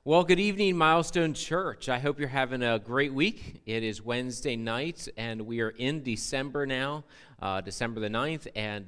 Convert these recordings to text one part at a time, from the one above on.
Well, good evening, Milestone Church. I hope you're having a great week. It is Wednesday night, and we are in December now, December the 9th, and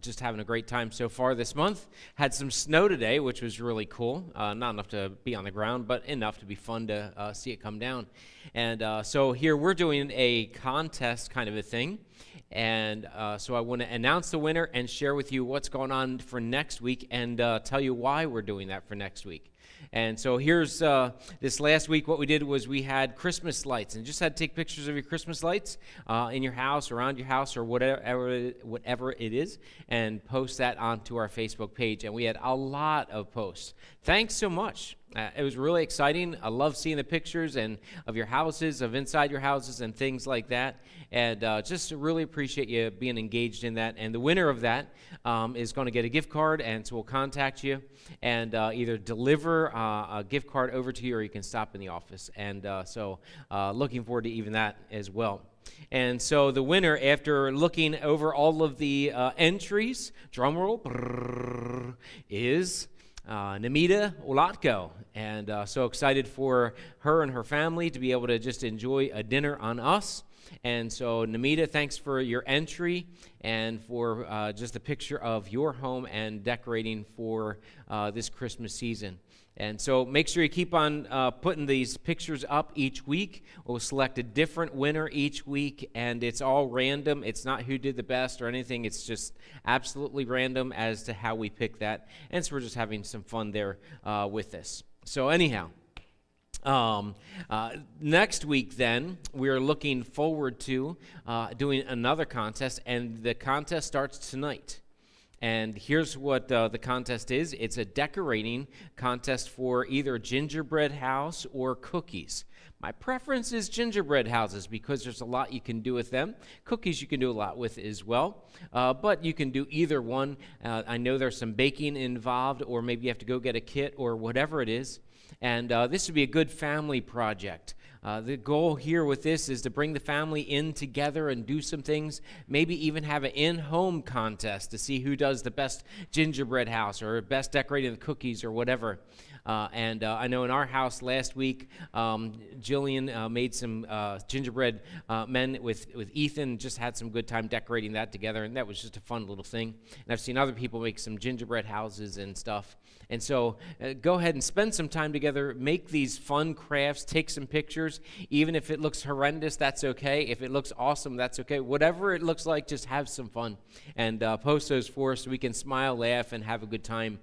just having a great time so far this month. Had some snow today, which was really cool. Not enough to be on the ground, but enough to be fun to see it come down. And so here we're doing a contest kind of a thing. And so I want to announce the winner and share with you what's going on for next week and tell you why we're doing that for next week. And so here's this last week. What we did was we had Christmas lights, and just had to take pictures of your Christmas lights in your house, around your house, or whatever it is, and post that onto our Facebook page. And we had a lot of posts. Thanks so much. It was really exciting. I love seeing the pictures and of your houses, of inside your houses, and things like that. And just really appreciate you being engaged in that. And the winner of that is going to get a gift card, and so we'll contact you and either deliver a gift card over to you, or you can stop in the office. And so looking forward to even that as well. And so the winner, after looking over all of the entries, drum roll, is Namita Olatko, and so excited for her and her family to be able to just enjoy a dinner on us. And so, Namita, thanks for your entry and for just a picture of your home and decorating for this Christmas season. And so make sure you keep on putting these pictures up each week. We'll select a different winner each week, and it's all random. It's not who did the best or anything. It's just absolutely random as to how we pick that. And so we're just having some fun there with this. So anyhow, next week then, we're looking forward to doing another contest, and the contest starts tonight. And here's what the contest is. It's a decorating contest for either gingerbread house or cookies. My preference is gingerbread houses because there's a lot you can do with them. Cookies you can do a lot with as well, but you can do either one. I know there's some baking involved, or maybe you have to go get a kit or whatever it is. And this would be a good family project. The goal here with this is to bring the family in together and do some things, maybe even have an in-home contest to see who does the best gingerbread house or best decorating the cookies or whatever. And I know in our house last week, Jillian made some gingerbread men with Ethan, just had some good time decorating that together, and that was just a fun little thing. And I've seen other people make some gingerbread houses and stuff. And so go ahead and spend some time together, make these fun crafts, take some pictures. Even if it looks horrendous, that's okay. If it looks awesome, that's okay. Whatever it looks like, just have some fun. And post those for us so we can smile, laugh, and have a good time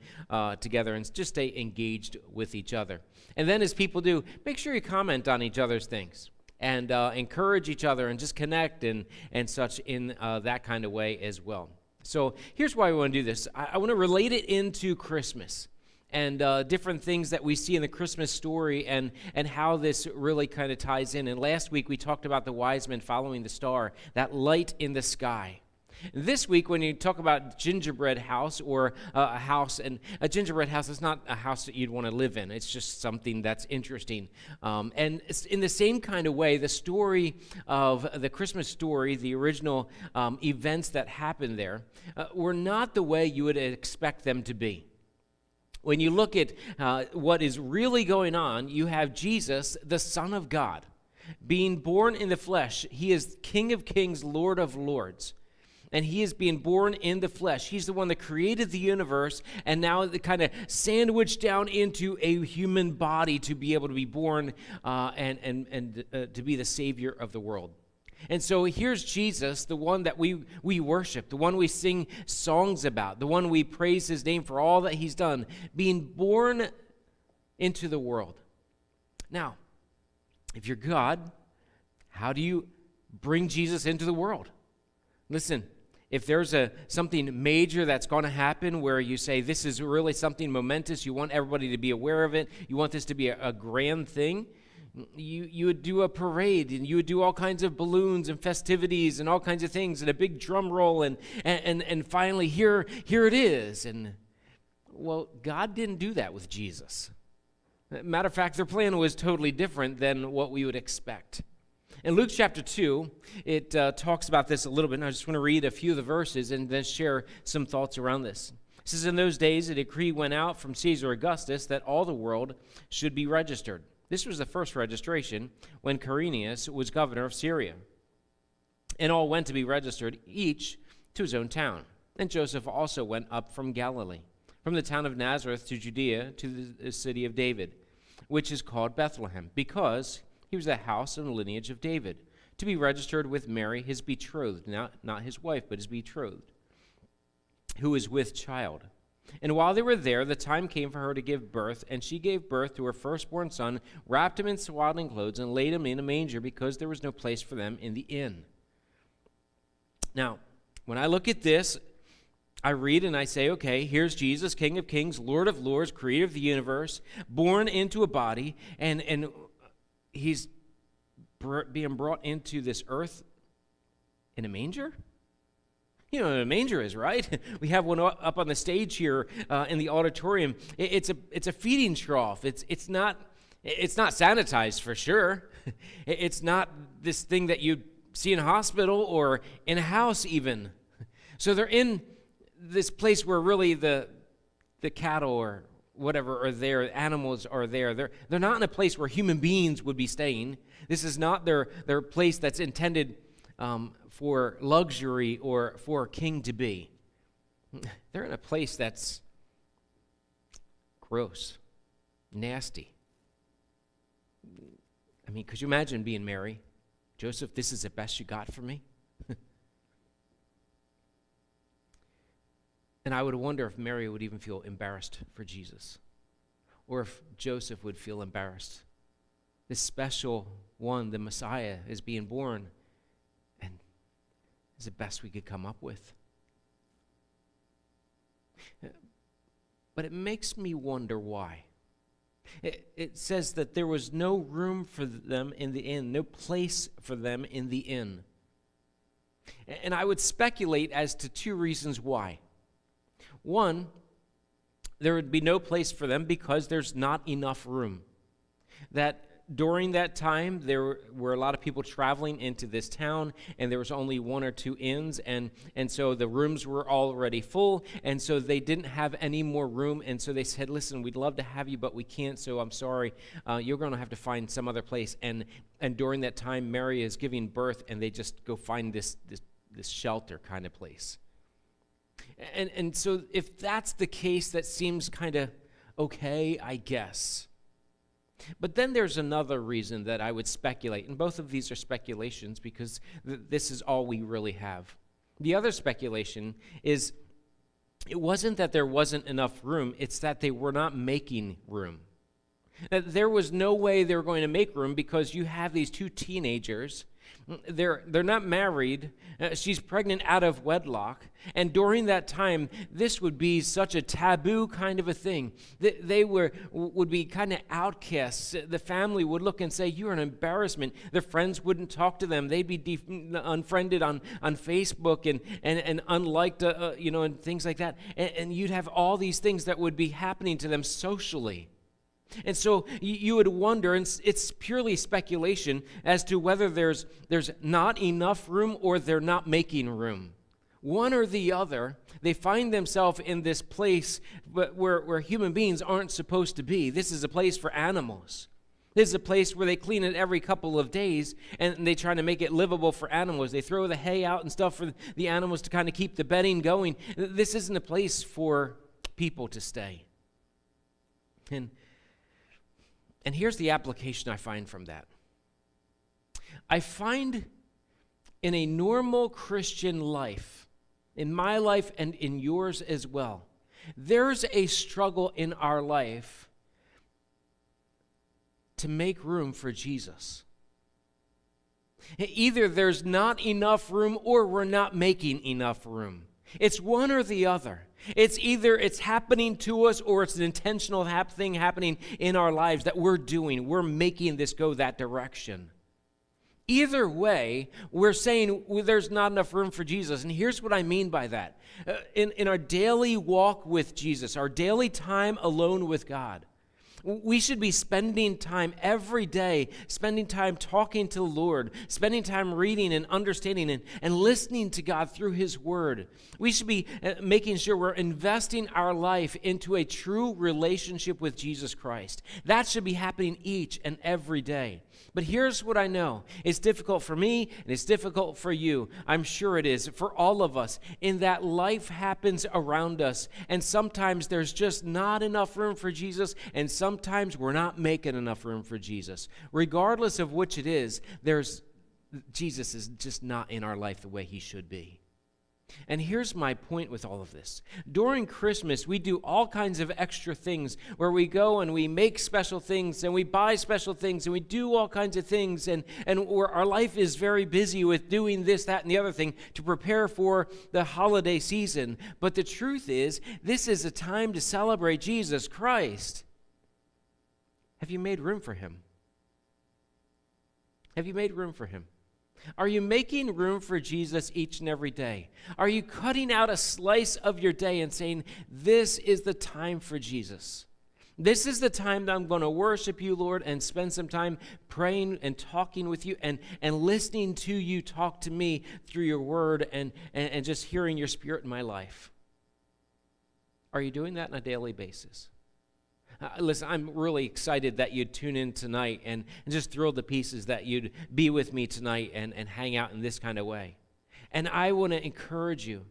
together and just stay engaged with each other. And then as people do, make sure you comment on each other's things and encourage each other and just connect and such in that kind of way as well. So here's why we want to do this. I want to relate it into Christmas and different things that we see in the Christmas story and how this really kind of ties in. And last week we talked about the wise men following the star, that light in the sky. This week, when you talk about gingerbread house or a house, and a gingerbread house is not a house that you'd want to live in. It's just something that's interesting. And it's in the same kind of way, the story of the Christmas story, the original events that happened there, were not the way you would expect them to be. When you look at what is really going on, you have Jesus, the Son of God, being born in the flesh. He is King of Kings, Lord of Lords. And he is being born in the flesh. He's the one that created the universe, and now kind of sandwiched down into a human body to be able to be born and to be the Savior of the world. And so here's Jesus, the one that we worship, the one we sing songs about, the one we praise his name for all that he's done, being born into the world. Now, if you're God, how do you bring Jesus into the world? Listen, if there's something major that's going to happen where you say this is really something momentous, you want everybody to be aware of it, you want this to be a grand thing, you would do a parade, and you would do all kinds of balloons and festivities and all kinds of things and a big drum roll, and finally here it is. And well, God didn't do that with Jesus. Matter of fact, their plan was totally different than what we would expect. In Luke chapter 2, it talks about this a little bit, and I just want to read a few of the verses and then share some thoughts around this. It It says, in those days, a decree went out from Caesar Augustus that all the world should be registered. This was the first registration when Quirinius was governor of Syria. And all went to be registered, each to his own town. And Joseph also went up from Galilee, from the town of Nazareth to Judea, to the city of David, which is called Bethlehem, because he was the house and lineage of David, to be registered with Mary, his betrothed, not his wife, but his betrothed, who was with child. And while they were there, the time came for her to give birth, and she gave birth to her firstborn son, wrapped him in swaddling clothes, and laid him in a manger, because there was no place for them in the inn. Now, when I look at this, I read and I say, okay, here's Jesus, King of Kings, Lord of Lords, Creator of the universe, born into a body, and he's being brought into this earth in a manger? You know what a manger is, right? We have one up on the stage here in the auditorium. It's a feeding trough. It's not sanitized for sure. It's not this thing that you see in a hospital or in a house even. So they're in this place where really the cattle or whatever are there, animals are there. They're not in a place where human beings would be staying. This is not their place that's intended for luxury or for a king to be. They're in a place that's gross, nasty. I mean, could you imagine being Mary? Joseph, this is the best you got for me? And I would wonder if Mary would even feel embarrassed for Jesus, or if Joseph would feel embarrassed. This special one, the Messiah, is being born, and is the best we could come up with. But it makes me wonder why. It says that there was no room for them in the inn, no place for them in the inn. And I would speculate as to two reasons why. One, there would be no place for them because there's not enough room. That during that time, there were a lot of people traveling into this town, and there was only one or two inns, and so the rooms were already full, and so they didn't have any more room, and so they said, listen, we'd love to have you, but we can't, so I'm sorry, you're going to have to find some other place. And during that time, Mary is giving birth, and they just go find this shelter kind of place. And so if that's the case, that seems kind of okay, I guess. But then there's another reason that I would speculate, and both of these are speculations because this is all we really have. The other speculation is it wasn't that there wasn't enough room, it's that they were not making room. That there was no way they were going to make room because you have these two teenagers. They're not married. She's pregnant out of wedlock. And during that time, this would be such a taboo kind of a thing. They would be kind of outcasts. The family would look and say, you're an embarrassment. Their friends wouldn't talk to them. They'd be unfriended on Facebook and unliked, and things like that. And you'd have all these things that would be happening to them socially. And so you would wonder, and it's purely speculation, as to whether there's not enough room or they're not making room. One or the other, they find themselves in this place where human beings aren't supposed to be. This is a place for animals. This is a place where they clean it every couple of days, and they try to make it livable for animals. They throw the hay out and stuff for the animals to kind of keep the bedding going. This isn't a place for people to stay. And here's the application I find from that. I find in a normal Christian life, in my life and in yours as well, there's a struggle in our life to make room for Jesus. Either there's not enough room or we're not making enough room. It's one or the other. It's either it's happening to us or it's an intentional thing happening in our lives that we're doing. We're making this go that direction. Either way, we're saying there's not enough room for Jesus. And here's what I mean by that. In our daily walk with Jesus, our daily time alone with God, We should be spending time every day, spending time talking to the Lord, spending time reading and understanding and listening to God through His Word. We should be making sure we're investing our life into a true relationship with Jesus Christ. That should be happening each and every day. But here's what I know. It's difficult for me, and it's difficult for you. I'm sure it is for all of us, in that life happens around us, and sometimes there's just not enough room for Jesus, and sometimes we're not making enough room for Jesus. Regardless of which it is, Jesus is just not in our life the way He should be. And here's my point with all of this. During Christmas, we do all kinds of extra things where we go and we make special things and we buy special things and we do all kinds of things and where our life is very busy with doing this, that, and the other thing to prepare for the holiday season. But the truth is, this is a time to celebrate Jesus Christ. Have you made room for Him? Have you made room for Him? Are you making room for Jesus each and every day? Are you cutting out a slice of your day and saying, this is the time for Jesus? This is the time that I'm going to worship you, Lord, and spend some time praying and talking with you and listening to you talk to me through your word and just hearing your Spirit in my life. Are you doing that on a daily basis? Listen, I'm really excited that you'd tune in tonight and just thrilled to pieces that you'd be with me tonight and hang out in this kind of way. And I want to encourage you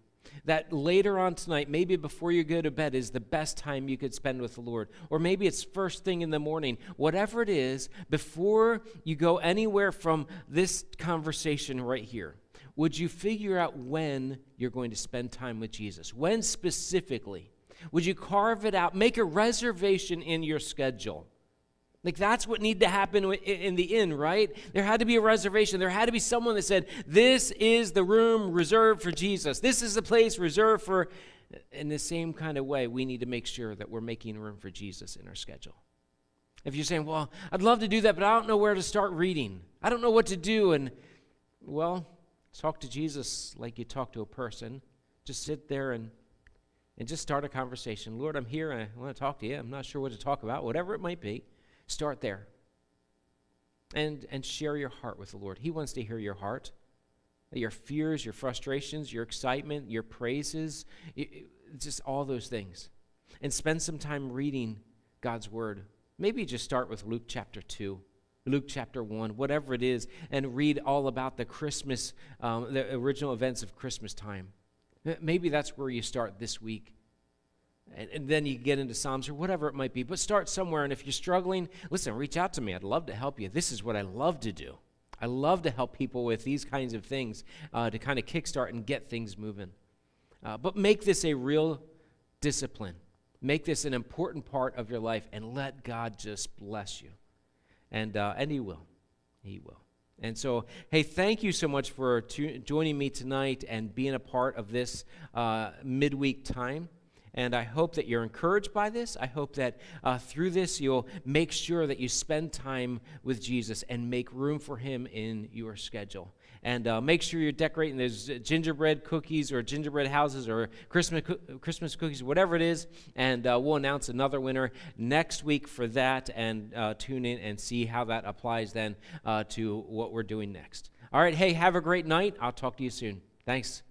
that later on tonight, maybe before you go to bed, is the best time you could spend with the Lord. Or maybe it's first thing in the morning. Whatever it is, before you go anywhere from this conversation right here, would you figure out when you're going to spend time with Jesus? When specifically? Would you carve it out? Make a reservation in your schedule. Like that's what needed to happen in the inn, right? There had to be a reservation. There had to be someone that said, this is the room reserved for Jesus. This is the place reserved for... In the same kind of way, we need to make sure that we're making room for Jesus in our schedule. If you're saying, well, I'd love to do that, but I don't know where to start reading. I don't know what to do. And, well, talk to Jesus like you talk to a person. Just sit there and just start a conversation. Lord, I'm here and I want to talk to you. I'm not sure what to talk about, whatever it might be. Start there. And share your heart with the Lord. He wants to hear your heart, your fears, your frustrations, your excitement, your praises, just all those things. And spend some time reading God's Word. Maybe just start with Luke chapter 2. Luke chapter 1, whatever it is, and read all about the Christmas, the original events of Christmas time. Maybe that's where you start this week. And then you get into Psalms or whatever it might be. But start somewhere, and if you're struggling, listen, reach out to me. I'd love to help you. This is what I love to do. I love to help people with these kinds of things to kind of kickstart and get things moving. But make this a real discipline. Make this an important part of your life, and let God just bless you. And He will. He will. And so, hey, thank you so much for joining me tonight and being a part of this midweek time. And I hope that you're encouraged by this. I hope that through this you'll make sure that you spend time with Jesus and make room for Him in your schedule. And make sure you're decorating those gingerbread cookies or gingerbread houses or Christmas cookies, whatever it is. And we'll announce another winner next week for that. And tune in and see how that applies then to what we're doing next. All right, hey, have a great night. I'll talk to you soon. Thanks.